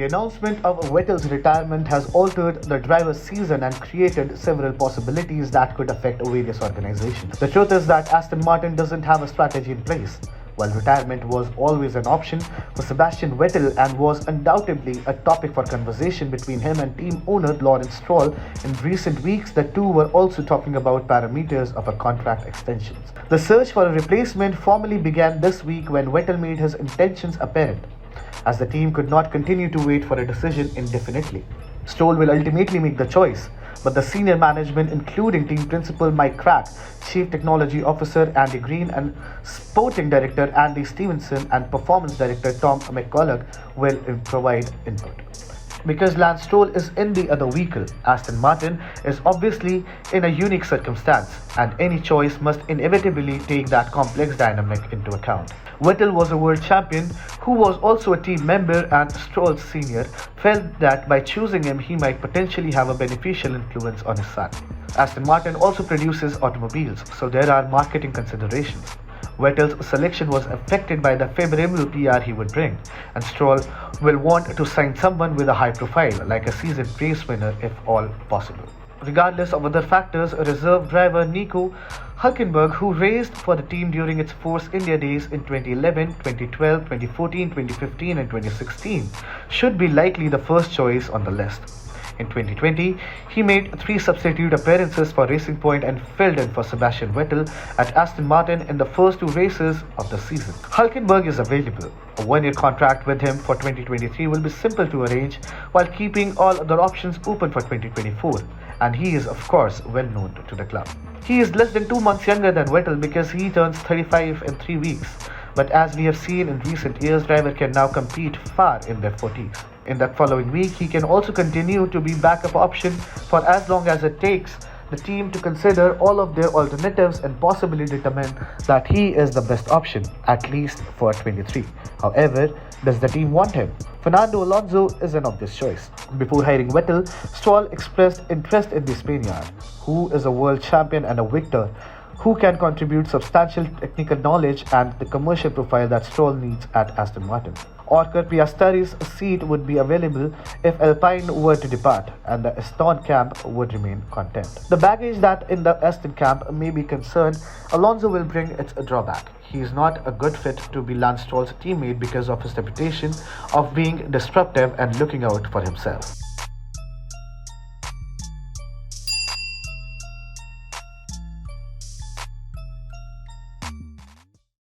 The announcement of Vettel's retirement has altered the driver's season and created several possibilities that could affect various organizations. The truth is that Aston Martin doesn't have a strategy in place. While retirement was always an option for Sebastian Vettel and was undoubtedly a topic for conversation between him and team owner Lawrence Stroll, in recent weeks the two were also talking about parameters of a contract extension. The search for a replacement formally began this week when Vettel made his intentions apparent, as the team could not continue to wait for a decision indefinitely. Stroll will ultimately make the choice, but the senior management, including team principal Mike Crack, Chief Technology Officer Andy Green, and Sporting Director Andy Stevenson and Performance Director Tom McCulloch will provide input. Because Lance Stroll is in the other vehicle, Aston Martin is obviously in a unique circumstance, and any choice must inevitably take that complex dynamic into account. Vettel was a world champion who was also a team member, and Stroll Sr. felt that by choosing him he might potentially have a beneficial influence on his son. Aston Martin also produces automobiles, so there are marketing considerations. Vettel's selection was affected by the favorable PR he would bring, and Stroll will want to sign someone with a high profile, like a seasoned race winner if all possible. Regardless of other factors, reserve driver Nico Hülkenberg, who raced for the team during its Force India days in 2011, 2012, 2014, 2015 and 2016, should be likely the first choice on the list. In 2020, he made 3 substitute appearances for Racing Point and filled in for Sebastian Vettel at Aston Martin in the first 2 races of the season. Hülkenberg is available. A 1-year contract with him for 2023 will be simple to arrange, while keeping all other options open for 2024, and he is of course well known to the club. He is less than 2 months younger than Vettel because he turns 35 in 3 weeks. But as we have seen in recent years, drivers can now compete far in their 40s. In that following week, he can also continue to be backup option for as long as it takes the team to consider all of their alternatives and possibly determine that he is the best option, at least for 23. However, does the team want him? Fernando Alonso is an obvious choice. Before hiring Vettel, Stroll expressed interest in the Spaniard, who is a world champion and a victor, who can contribute substantial technical knowledge and the commercial profile that Stroll needs at Aston Martin. Oscar Piastri's seat would be available if Alpine were to depart, and the Aston camp would remain content. The baggage that in the Aston camp may be concerned, Alonso will bring its drawback. He is not a good fit to be Lance Stroll's teammate because of his reputation of being disruptive and looking out for himself.